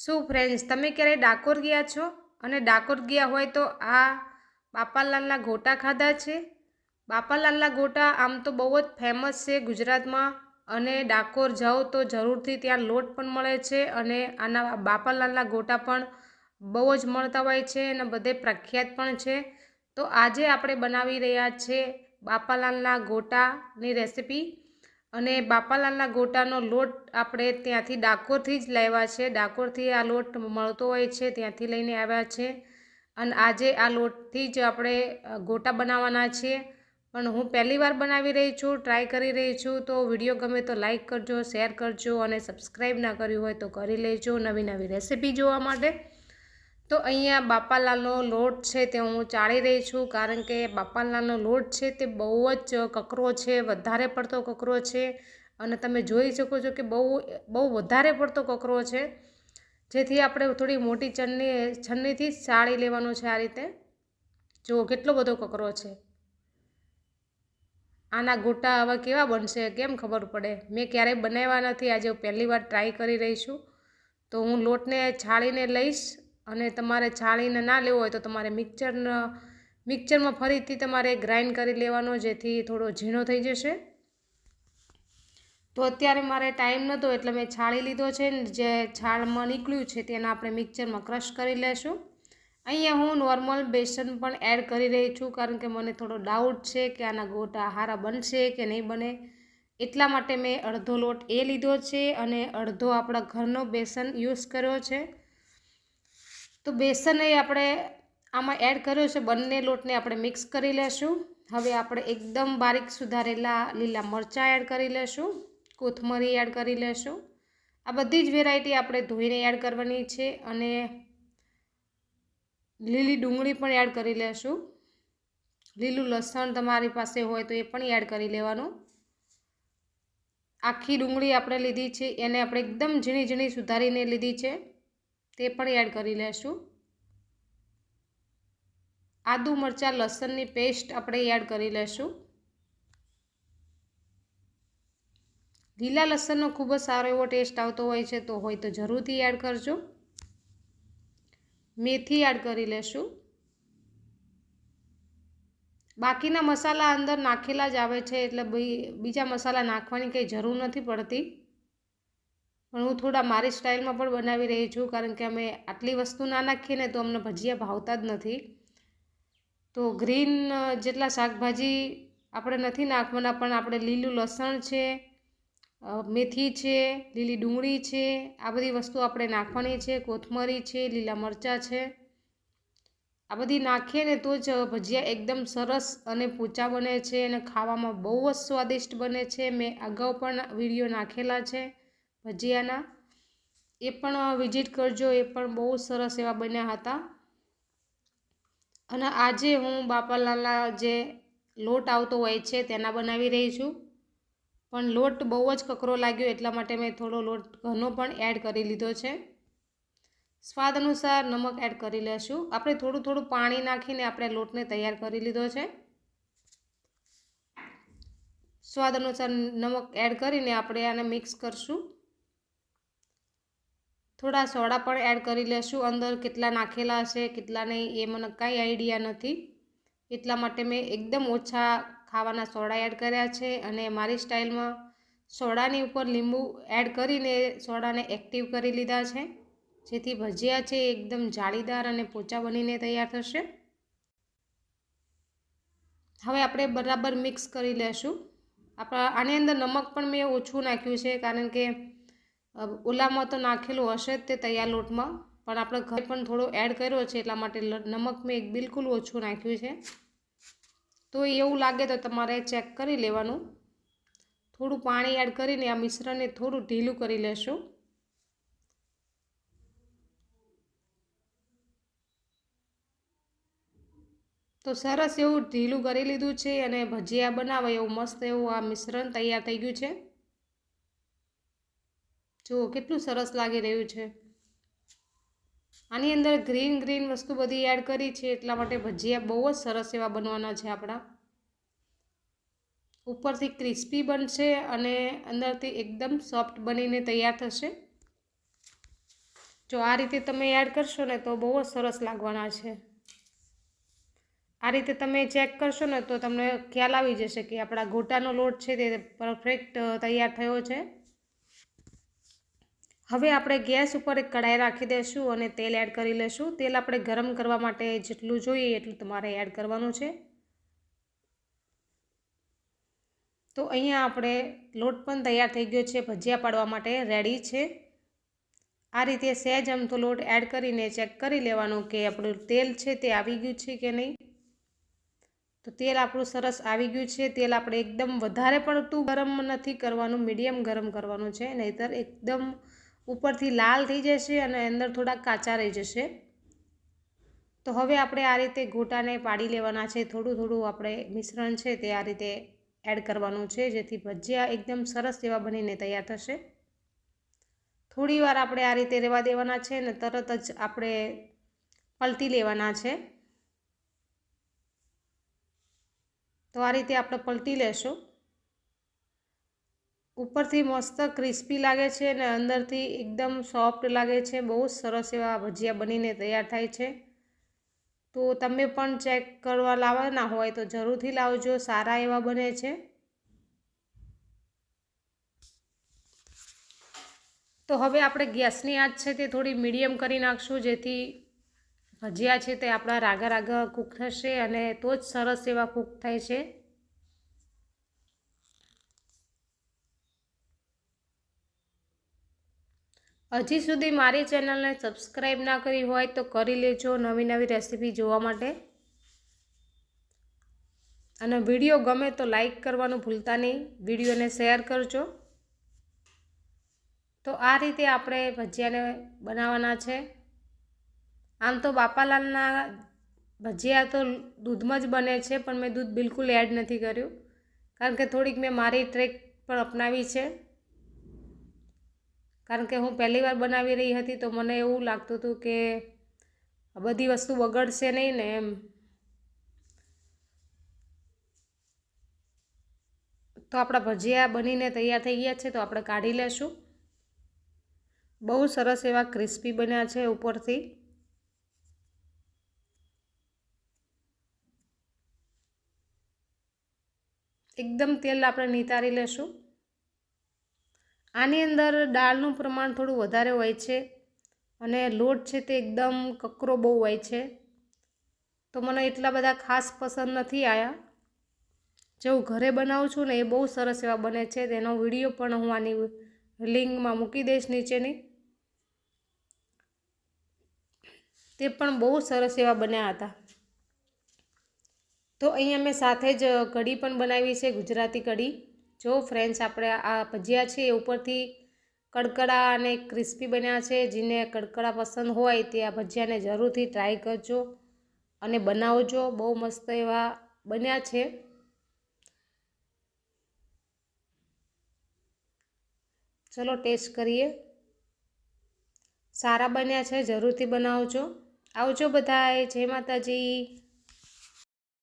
શું ફ્રેન્ડ્સ, તમે ક્યારે ડાકોર ગયા છો? અને ડાકોર ગયા હોય તો આ બાપાલાલના ગોટા ખાધા છે? બાપાલાલના ગોટા આમ તો બહુ જ ફેમસ છે ગુજરાતમાં, અને ડાકોર જાઓ તો જરૂરથી ત્યાં લોટ પણ મળે છે, અને આના બાપાલાલના ગોટા પણ બહુ જ મળતા હોય છે અને બધે પ્રખ્યાત પણ છે. તો આજે આપણે બનાવી રહ્યા છે બાપાલાલના ગોટાની રેસીપી. અને બાપાલાલના ગોટાનો લોટ આપણે ત્યાંથી ડાકોરથી જ લાવ્યા છે. ડાકોરથી આ લોટ મળતો હોય છે, ત્યાંથી લઈને આવ્યા છે. અને આજે આ લોટથી જ આપણે ગોટા બનાવવાના છીએ. પણ હું પહેલી વાર બનાવી રહી છું, ટ્રાય કરી રહી છું. તો વિડીયો ગમે તો લાઈક કરજો, શેર કરજો, અને સબસ્ક્રાઈબ ના કર્યું હોય તો કરી લેજો નવી નવી રેસીપી જોવા માટે. તો અહીંયા બાપાલાલનો લોટ છે તે હું ચાળી રહી છું, કારણ કે બાપાલાલનો લોટ છે તે બહુ જ કકરો છે, વધારે પડતો કકરો છે. અને તમે જોઈ શકો છો કે બહુ વધારે પડતો કકરો છે, જેથી આપણે થોડી મોટી છન્નીથી જ ચાળી લેવાનો છે. આ રીતે જુઓ કેટલો બધો કકરો છે. આના ગોટા હવે કેવા બનશે કેમ ખબર પડે? મેં ક્યારેય બનાવ્યા નથી, આજે હું પહેલી વાર ટ્રાય કરી રહી છું. તો હું લોટને છાળીને લઈશ, અને તમારે છાળીને ના લેવો હોય તો તમારે મિક્સરમાં ફરીથી તમારે ગ્રાઇન્ડ કરી લેવાનો, જેથી થોડો ઝીણો થઈ જશે. તો અત્યારે મારે ટાઈમ નહોતો એટલે મેં છાળી લીધો છે. જે છાલમાં નીકળ્યું છે તેને આપણે મિક્સરમાં ક્રશ કરી લેશું. અહીંયા હું નોર્મલ બેસન પણ એડ કરી રહી છું, કારણ કે મને થોડો ડાઉટ છે કે આના ગોટા હારા બનશે કે નહીં બને. એટલા માટે મેં અડધો લોટ એ લીધો છે અને અડધો આપણા ઘરનો બેસન યુઝ કર્યો છે. તો બેસન એ આપણે આમાં એડ કર્યો છે. બંને લોટને આપણે મિક્સ કરી લેશું. હવે આપણે એકદમ બારીક સુધારેલા લીલા મરચાં એડ કરી લેશું, કોથમરી એડ કરી લેશું. આ બધી જ વેરાયટી આપણે ધોઈને એડ કરવાની છે, અને લીલી ડુંગળી પણ એડ કરી લેશું. લીલું લસણ તમારી પાસે હોય તો એ પણ એડ કરી લેવાનું. આખી ડુંગળી આપણે લીધી છે, એને આપણે એકદમ ઝીણી ઝીણી સુધારીને લીધી છે, તે પણ એડ કરી લેશું. આદુ મરચાં લસણની પેસ્ટ આપણે એડ કરી લેશું. લીલા લસણનો ખૂબ જ સારો એવો ટેસ્ટ આવતો હોય છે, તો હોય તો જરૂરથી એડ કરજો. મેથી એડ કરી લેશું. બાકીના મસાલા અંદર નાખેલા જ આવે છે, એટલે બીજા મસાલા નાખવાની કંઈ જરૂર નથી પડતી. પણ હું થોડા મારી સ્ટાઇલમાં પણ બનાવી રહી છું, કારણ કે અમે આટલી વસ્તુ ના નાખીએ ને તો અમને ભજીયા ભાવતા જ નથી. તો ગ્રીન જેટલા શાકભાજી આપણે નથી નાખવાના, પણ આપણે લીલું લસણ છે, મેથી છે, લીલી ડુંગળી છે, આ બધી વસ્તુ આપણે નાખવાની છે. કોથમરી છે, લીલા મરચાં છે, આ બધી નાખીએ ને તો જ ભજીયા એકદમ સરસ અને પોચા બને છે, અને ખાવામાં બહુ જ સ્વાદિષ્ટ બને છે. મેં અગાઉ પણ વિડીયો નાખેલા છે ભજીયાના, એ પણ વિઝિટ કરજો. એ પણ બહુ સરસ એવા બન્યા હતા. અને આજે હું બાપાલાલના જે લોટ આવતો હોય છે તેના બનાવી રહી છું. પણ લોટ બહુ જ કકરો લાગ્યો, એટલા માટે મેં થોડો લોટ ઘરનો પણ એડ કરી લીધો છે. સ્વાદ અનુસાર નમક એડ કરી લેશું. આપણે થોડું થોડું પાણી નાખીને આપણે લોટને તૈયાર કરી લીધો છે. સ્વાદ અનુસાર નમક એડ કરીને આપણે આને મિક્સ કરશું. થોડા સોડા પણ એડ કરી લેશું. અંદર કેટલા નાખેલા હશે કેટલા નહીં એ મને કાંઈ આઈડિયા નથી, એટલા માટે મેં એકદમ ઓછા ખાવાના સોડા એડ કર્યા છે. અને મારી સ્ટાઇલમાં સોડાની ઉપર લીંબુ એડ કરીને સોડાને એક્ટિવ કરી લીધા છે, જેથી ભજીયા છે એકદમ જાળીદાર અને પોચા બનીને તૈયાર થશે. હવે આપણે બરાબર મિક્સ કરી લેશું. આની અંદર નમક પણ મેં ઓછું નાખ્યું છે, કારણ કે ઓલામાં તો નાખેલું હશે જ તે તૈયાર લોટમાં, પણ આપણે ઘરે પણ થોડો એડ કર્યો છે, એટલા માટે નમક મેં બિલકુલ ઓછું નાખ્યું છે. તો એવું લાગે તો તમારે ચેક કરી લેવાનું. થોડું પાણી એડ કરીને આ મિશ્રણને થોડું ઢીલું કરી લેશું. તો સરસ એવું ઢીલું કરી લીધું છે, અને ભજીયા બનાવે એવું મસ્ત એવું આ મિશ્રણ તૈયાર થઈ ગયું છે. જુઓ કેટલું સરસ લાગી રહ્યું છે. આની અંદર ગ્રીન વસ્તુ બધી એડ કરી છે, એટલા માટે ભજીયા બહુ જ સરસ એવા બનવાના છે આપણા. ઉપરથી ક્રિસ્પી બનશે અને અંદરથી એકદમ સોફ્ટ બનીને તૈયાર થશે. જો આ રીતે તમે એડ કરશો ને તો બહુ જ સરસ લાગવાના છે। આ રીતે તમે ચેક કરશો ને તો તમને ખ્યાલ આવી જશે કે આપણા ગોટાનો લોટ છે તે પરફેક્ટ તૈયાર થયો છે। હવે આપણે ગેસ ઉપર એક કઢાઈ રાખી દઈશું અને તેલ એડ કરી લઈશું। તેલ આપણે ગરમ કરવા માટે જેટલું જોઈએ એટલું તમારે એડ કરવાનું છે। તો અહીંયા આપણે લોટ પણ તૈયાર થઈ ગયો છે, ભજીયા પાડવા માટે રેડી છે। આ રીતે સહેજ અમથો લોટ એડ કરીને ચેક કરી લેવાનું કે આપણું તેલ છે તે આવી ગયું છે કે નહીં। તો તેલ આપણું સરસ આવી ગયું છે। તેલ આપણે એકદમ વધારે પડતું ગરમ નથી કરવાનું, મીડિયમ ગરમ કરવાનું છે, નહીંતર એકદમ ઉપરથી લાલ થઈ જશે અને અંદર થોડા કાચા રહી જશે। તો હવે આપણે આ રીતે ગોટાને પાડી લેવાના છે। થોડું થોડું આપણે મિશ્રણ છે તે આ રીતે એડ કરવાનું છે, જેથી ભજીયા એકદમ સરસ એવા બનીને તૈયાર થશે। થોડી વાર આપણે આ રીતે રહેવા દેવાના છે ને તરત જ આપણે પલટી લેવાના છે। તો આ રીતે આપણે પલટી લેશું। ઉપરથી મસ્ત ક્રિસ્પી લાગે છે અને અંદરથી એકદમ સોફ્ટ લાગે છે। બહુ સરસ એવા ભજીયા બનીને તૈયાર થાય છે। તો તમે પણ ચેક કરવા લાવવાના હોય તો જરૂરથી લાવજો, સારા એવા બને છે। તો હવે આપણે ગેસની આંચ છે તે થોડી મીડિયમ કરી નાખશું, જેથી ભજીયા છે તે આપણા રાગા રાગા કૂક થશે અને તો જ સરસ એવા કૂક થાય છે। હજી સુધી મારી ચેનલને સબસ્ક્રાઈબ ના કરી હોય તો કરી લેજો નવી નવી રેસીપી જોવા માટે। અને વિડીયો ગમે તો લાઈક કરવાનું ભૂલતા નહીં, વિડીયોને શેર કરજો। તો આ રીતે આપણે ભજીયાને બનાવવાના છે। આમ તો બાપાલાલના ભજીયા તો દૂધમાં જ બને છે, પણ મેં દૂધ બિલકુલ એડ નથી કર્યું, કારણ કે થોડીક મેં મારી ટ્રીક પણ અપનાવી છે। કારણ કે હું પહેલી વાર બનાવી રહી હતી તો મને એવું લાગતું હતું કે બધી વસ્તુ બગડશે નહીં ને એમ। તો આપણા ભજીયા બનીને તૈયાર થઈ ગયા છે, તો આપણે કાઢી લેશું। બહુ સરસ એવા ક્રિસ્પી બન્યા છે ઉપરથી। એકદમ તેલ આપણે નિતારી લેશું। આની અંદર દાળનું પ્રમાણ થોડું વધારે હોય છે અને લોટ છે તે એકદમ કકરો બહુ હોય છે, તો મને એટલા બધા ખાસ પસંદ નથી આવ્યા। જેવું ઘરે બનાવું છું ને એ બહુ સરસ એવા બને છે। તેનો વિડીયો પણ હું આની લિંકમાં મૂકી દઈશ નીચેની। તે પણ બહુ સરસ એવા બન્યા હતા। તો અહીંયા મેં સાથે જ કઢી પણ બનાવી છે, ગુજરાતી કઢી। જો ફ્રેન્ડ્સ, આપણે આ ભજીયા છે એ ઉપરથી કડકડા અને ક્રિસ્પી બન્યા છે। જેને કડકડા પસંદ હોય તે આ ભજીયાને જરૂરથી ટ્રાય કરજો અને બનાવજો। બહુ મસ્ત એવા બન્યા છે। ચલો ટેસ્ટ કરીએ। સારા બન્યા છે, જરૂરથી બનાવજો। આવજો બધાએ, જય માતાજી।